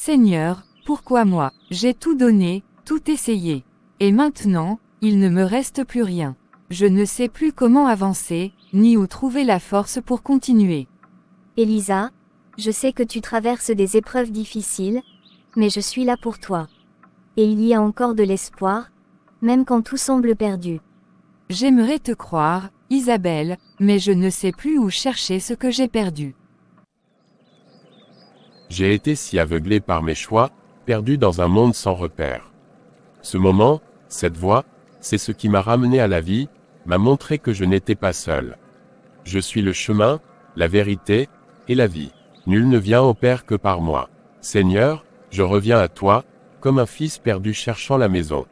Seigneur, pourquoi moi? J'ai tout donné, tout essayé. Et maintenant, il ne me reste plus rien. Je ne sais plus comment avancer, ni où trouver la force pour continuer. Élisa, je sais que tu traverses des épreuves difficiles, mais je suis là pour toi. Et il y a encore de l'espoir, même quand tout semble perdu. J'aimerais te croire, Isabelle, mais je ne sais plus où chercher ce que j'ai perdu. J'ai été si aveuglé par mes choix, perdu dans un monde sans repère. Ce moment, cette voix, c'est ce qui m'a ramené à la vie, m'a montré que je n'étais pas seul. Je suis le chemin, la vérité, et la vie. Nul ne vient au Père que par moi. Seigneur, je reviens à toi, comme un fils perdu cherchant la maison.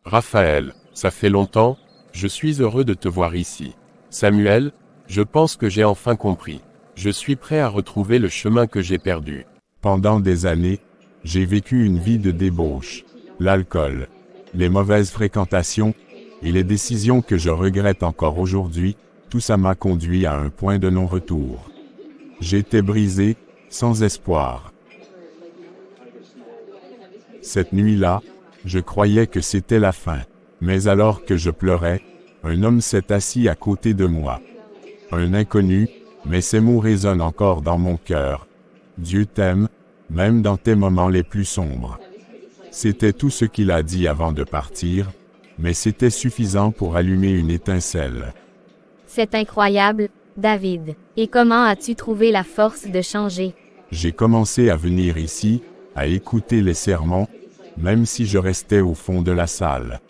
Raphaël, ça fait longtemps, je suis heureux de te voir ici. Samuel, je pense que j'ai enfin compris. Je suis prêt à retrouver le chemin que j'ai perdu. Pendant des années, j'ai vécu une vie de débauche. L'alcool, les mauvaises fréquentations, et les décisions que je regrette encore aujourd'hui, tout ça m'a conduit à un point de non-retour. J'étais brisé, sans espoir. Cette nuit-là, je croyais que c'était la fin. Mais alors que je pleurais, un homme s'est assis à côté de moi. Un inconnu, mais ces mots résonnent encore dans mon cœur. Dieu t'aime, même dans tes moments les plus sombres. C'était tout ce qu'il a dit avant de partir, mais c'était suffisant pour allumer une étincelle. C'est incroyable, David. Et comment as-tu trouvé la force de changer? J'ai commencé à venir ici, à écouter les sermons, même si je restais au fond de la salle.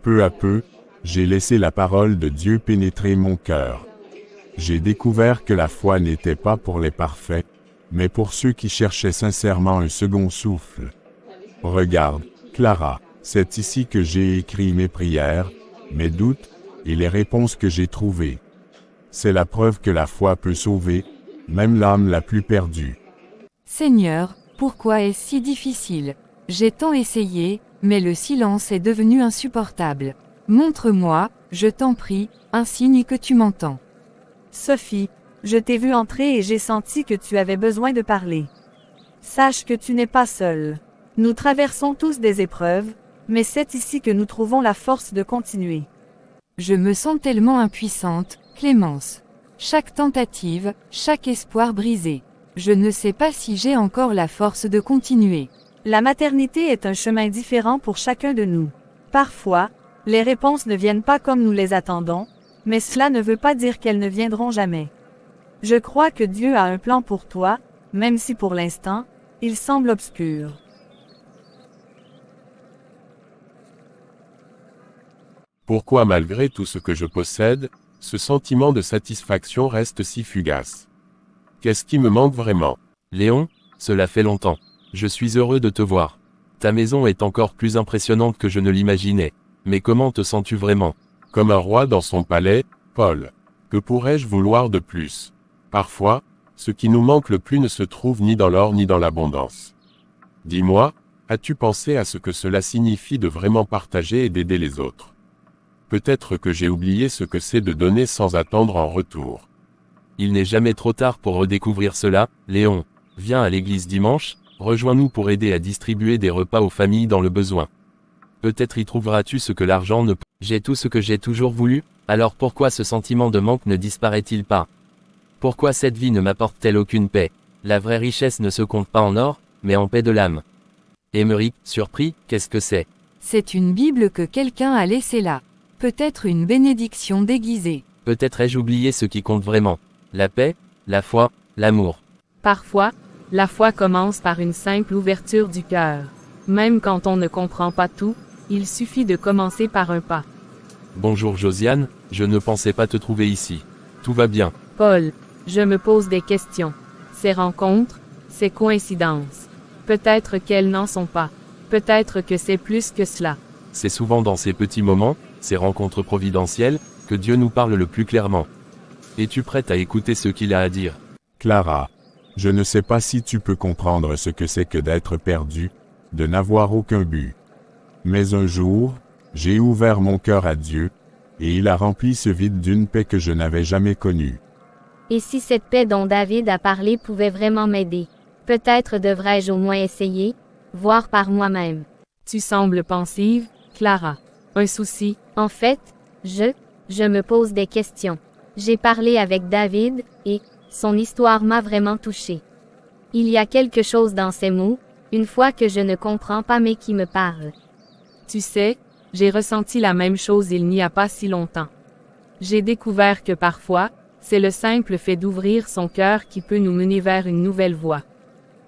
Peu à peu, j'ai laissé la parole de Dieu pénétrer mon cœur. J'ai découvert que la foi n'était pas pour les parfaits, mais pour ceux qui cherchaient sincèrement un second souffle. Regarde, Clara, c'est ici que j'ai écrit mes prières, mes doutes, et les réponses que j'ai trouvées. C'est la preuve que la foi peut sauver, même l'âme la plus perdue. Seigneur, pourquoi est-ce si difficile? J'ai tant essayé, mais le silence est devenu insupportable. Montre-moi, je t'en prie, un signe que tu m'entends. Sophie, je t'ai vue entrer et j'ai senti que tu avais besoin de parler. Sache que tu n'es pas seule. Nous traversons tous des épreuves, mais c'est ici que nous trouvons la force de continuer. Je me sens tellement impuissante, Clémence. Chaque tentative, chaque espoir brisé. Je ne sais pas si j'ai encore la force de continuer. La maternité est un chemin différent pour chacun de nous. Parfois, les réponses ne viennent pas comme nous les attendons, mais cela ne veut pas dire qu'elles ne viendront jamais. Je crois que Dieu a un plan pour toi, même si pour l'instant, il semble obscur. Pourquoi malgré tout ce que je possède, ce sentiment de satisfaction reste si fugace? Qu'est-ce qui me manque vraiment? Léon, cela fait longtemps. Je suis heureux de te voir. Ta maison est encore plus impressionnante que je ne l'imaginais. Mais comment te sens-tu vraiment? Comme un roi dans son palais, Paul. Que pourrais-je vouloir de plus? Parfois, ce qui nous manque le plus ne se trouve ni dans l'or ni dans l'abondance. Dis-moi, as-tu pensé à ce que cela signifie de vraiment partager et d'aider les autres? Peut-être que j'ai oublié ce que c'est de donner sans attendre en retour. Il n'est jamais trop tard pour redécouvrir cela, Léon. Viens à l'église dimanche, rejoins-nous pour aider à distribuer des repas aux familles dans le besoin. Peut-être y trouveras-tu ce que l'argent ne peut. J'ai tout ce que j'ai toujours voulu, alors pourquoi ce sentiment de manque ne disparaît-il pas? Pourquoi cette vie ne m'apporte-t-elle aucune paix? La vraie richesse ne se compte pas en or, mais en paix de l'âme. Émeric, surpris, qu'est-ce que c'est? C'est une Bible que quelqu'un a laissée là. Peut-être une bénédiction déguisée. Peut-être ai-je oublié ce qui compte vraiment. La paix, la foi, l'amour. Parfois, la foi commence par une simple ouverture du cœur. Même quand on ne comprend pas tout, il suffit de commencer par un pas. Bonjour Josiane, je ne pensais pas te trouver ici. Tout va bien. Paul, je me pose des questions. Ces rencontres, ces coïncidences. Peut-être qu'elles n'en sont pas. Peut-être que c'est plus que cela. C'est souvent dans ces petits moments, ces rencontres providentielles, que Dieu nous parle le plus clairement. Es-tu prête à écouter ce qu'il a à dire? Clara, je ne sais pas si tu peux comprendre ce que c'est que d'être perdu, de n'avoir aucun but. Mais un jour, j'ai ouvert mon cœur à Dieu, et il a rempli ce vide d'une paix que je n'avais jamais connue. Et si cette paix dont David a parlé pouvait vraiment m'aider? Peut-être devrais-je au moins essayer, voir par moi-même. Tu sembles pensive, Clara. Un souci? En fait, je me pose des questions. J'ai parlé avec David, et son histoire m'a vraiment touchée. Il y a quelque chose dans ses mots, une fois que je ne comprends pas mais qui me parle. Tu sais, j'ai ressenti la même chose il n'y a pas si longtemps. J'ai découvert que parfois, c'est le simple fait d'ouvrir son cœur qui peut nous mener vers une nouvelle voie.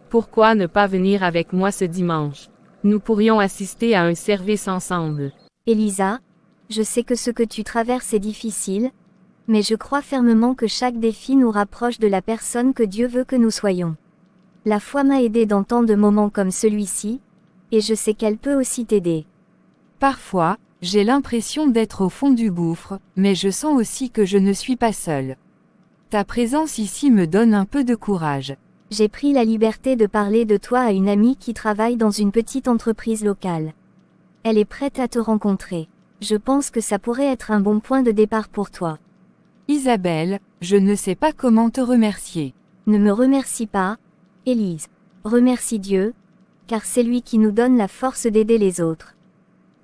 Pourquoi ne pas venir avec moi ce dimanche? Nous pourrions assister à un service ensemble. Elisa, je sais que ce que tu traverses est difficile, mais je crois fermement que chaque défi nous rapproche de la personne que Dieu veut que nous soyons. La foi m'a aidé dans tant de moments comme celui-ci, et je sais qu'elle peut aussi t'aider. Parfois, j'ai l'impression d'être au fond du gouffre, mais je sens aussi que je ne suis pas seule. Ta présence ici me donne un peu de courage. J'ai pris la liberté de parler de toi à une amie qui travaille dans une petite entreprise locale. Elle est prête à te rencontrer. Je pense que ça pourrait être un bon point de départ pour toi. Isabelle, je ne sais pas comment te remercier. Ne me remercie pas, Élise. Remercie Dieu, car c'est lui qui nous donne la force d'aider les autres.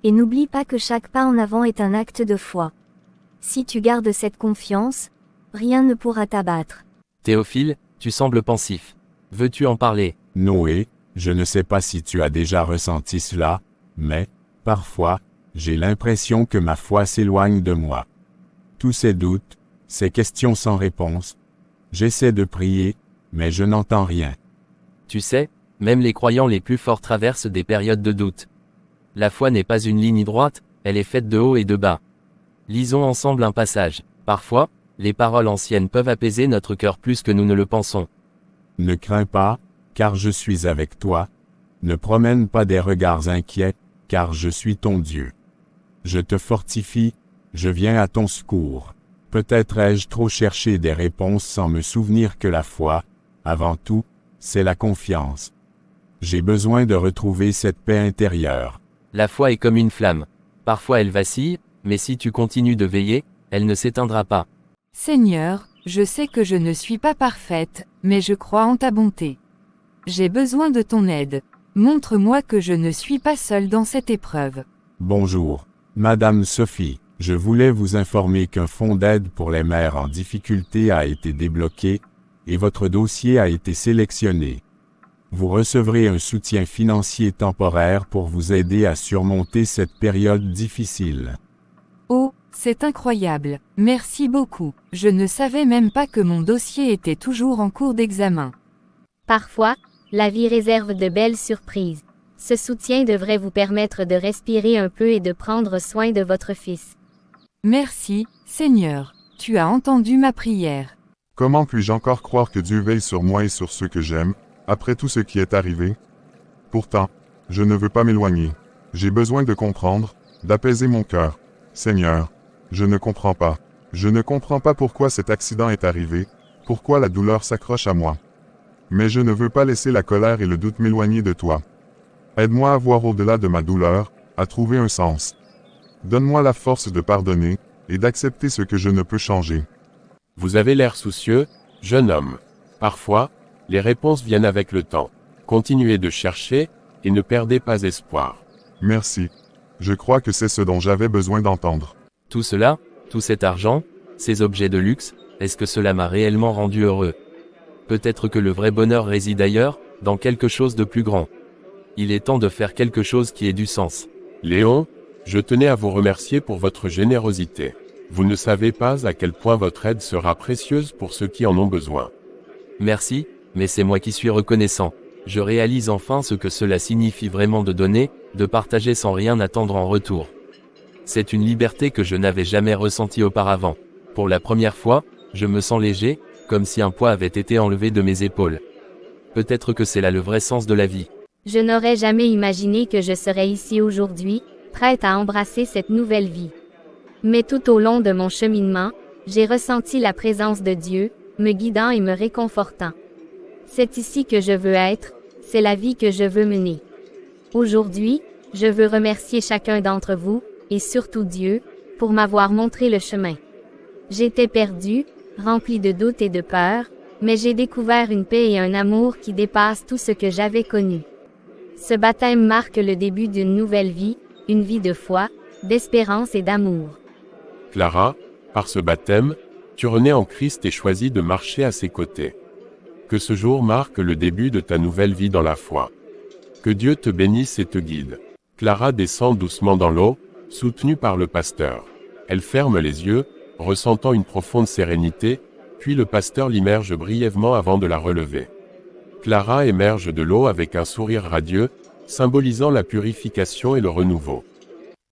Et n'oublie pas que chaque pas en avant est un acte de foi. Si tu gardes cette confiance, rien ne pourra t'abattre. Théophile, tu sembles pensif. Veux-tu en parler? Noé, je ne sais pas si tu as déjà ressenti cela, mais, parfois, j'ai l'impression que ma foi s'éloigne de moi. Tous ces doutes, ces questions sans réponse. J'essaie de prier, mais je n'entends rien. Tu sais, même les croyants les plus forts traversent des périodes de doute. La foi n'est pas une ligne droite, elle est faite de haut et de bas. Lisons ensemble un passage. Parfois, les paroles anciennes peuvent apaiser notre cœur plus que nous ne le pensons. Ne crains pas, car je suis avec toi. Ne promène pas des regards inquiets, car je suis ton Dieu. Je te fortifie, je viens à ton secours. Peut-être ai-je trop cherché des réponses sans me souvenir que la foi, avant tout, c'est la confiance. J'ai besoin de retrouver cette paix intérieure. La foi est comme une flamme. Parfois elle vacille, mais si tu continues de veiller, elle ne s'éteindra pas. Seigneur, je sais que je ne suis pas parfaite, mais je crois en ta bonté. J'ai besoin de ton aide. Montre-moi que je ne suis pas seule dans cette épreuve. Bonjour, Madame Sophie. Je voulais vous informer qu'un fonds d'aide pour les mères en difficulté a été débloqué, et votre dossier a été sélectionné. Vous recevrez un soutien financier temporaire pour vous aider à surmonter cette période difficile. Oh, c'est incroyable. Merci beaucoup. Je ne savais même pas que mon dossier était toujours en cours d'examen. Parfois, la vie réserve de belles surprises. Ce soutien devrait vous permettre de respirer un peu et de prendre soin de votre fils. Merci, Seigneur. Tu as entendu ma prière. Comment puis-je encore croire que Dieu veille sur moi et sur ceux que j'aime, après tout ce qui est arrivé? Pourtant, je ne veux pas m'éloigner. J'ai besoin de comprendre, d'apaiser mon cœur. Seigneur, je ne comprends pas. Je ne comprends pas pourquoi cet accident est arrivé, pourquoi la douleur s'accroche à moi. Mais je ne veux pas laisser la colère et le doute m'éloigner de toi. Aide-moi à voir au-delà de ma douleur, à trouver un sens. Donne-moi la force de pardonner, et d'accepter ce que je ne peux changer. Vous avez l'air soucieux, jeune homme. Parfois, les réponses viennent avec le temps. Continuez de chercher, et ne perdez pas espoir. Merci. Je crois que c'est ce dont j'avais besoin d'entendre. Tout cela, tout cet argent, ces objets de luxe, est-ce que cela m'a réellement rendu heureux? Peut-être que le vrai bonheur réside ailleurs, dans quelque chose de plus grand. Il est temps de faire quelque chose qui ait du sens. Léon, je tenais à vous remercier pour votre générosité. Vous ne savez pas à quel point votre aide sera précieuse pour ceux qui en ont besoin. Merci, mais c'est moi qui suis reconnaissant. Je réalise enfin ce que cela signifie vraiment de donner, de partager sans rien attendre en retour. C'est une liberté que je n'avais jamais ressentie auparavant. Pour la première fois, je me sens léger, comme si un poids avait été enlevé de mes épaules. Peut-être que c'est là le vrai sens de la vie. Je n'aurais jamais imaginé que je serais ici aujourd'hui, prête à embrasser cette nouvelle vie. Mais tout au long de mon cheminement, j'ai ressenti la présence de Dieu, me guidant et me réconfortant. C'est ici que je veux être, c'est la vie que je veux mener. Aujourd'hui, je veux remercier chacun d'entre vous, et surtout Dieu, pour m'avoir montré le chemin. J'étais perdue, remplie de doutes et de peur, Mais j'ai découvert une paix et un amour qui dépassent tout ce que j'avais connu. Ce baptême marque le début d'une nouvelle vie, une vie de foi, d'espérance et d'amour. Clara, par ce baptême, tu renais en Christ et choisis de marcher à ses côtés. Que ce jour marque le début de ta nouvelle vie dans la foi. Que Dieu te bénisse et te guide. Clara descend doucement dans l'eau, soutenue par le pasteur. Elle ferme les yeux, ressentant une profonde sérénité, puis le pasteur l'immerge brièvement avant de la relever. Clara émerge de l'eau avec un sourire radieux, symbolisant la purification et le renouveau.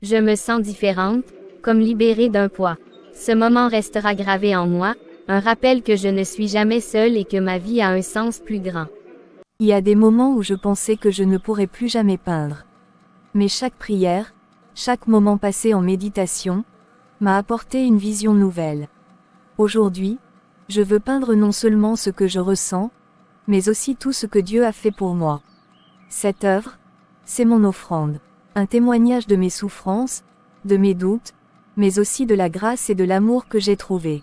Je me sens différente, comme libérée d'un poids. Ce moment restera gravé en moi, un rappel que je ne suis jamais seule et que ma vie a un sens plus grand. Il y a des moments où je pensais que je ne pourrais plus jamais peindre. Mais chaque prière, chaque moment passé en méditation, m'a apporté une vision nouvelle. Aujourd'hui, je veux peindre non seulement ce que je ressens, mais aussi tout ce que Dieu a fait pour moi. Cette œuvre, c'est mon offrande, un témoignage de mes souffrances, de mes doutes, mais aussi de la grâce et de l'amour que j'ai trouvé.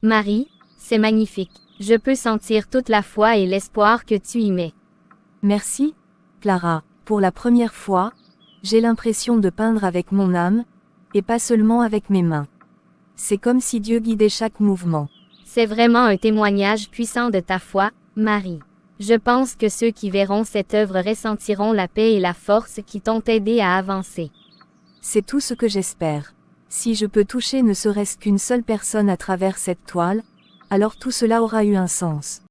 Marie, c'est magnifique. Je peux sentir toute la foi et l'espoir que tu y mets. Merci, Clara. Pour la première fois, j'ai l'impression de peindre avec mon âme, et pas seulement avec mes mains. C'est comme si Dieu guidait chaque mouvement. C'est vraiment un témoignage puissant de ta foi, Marie. Je pense que ceux qui verront cette œuvre ressentiront la paix et la force qui t'ont aidé à avancer. C'est tout ce que j'espère. Si je peux toucher ne serait-ce qu'une seule personne à travers cette toile, alors tout cela aura eu un sens.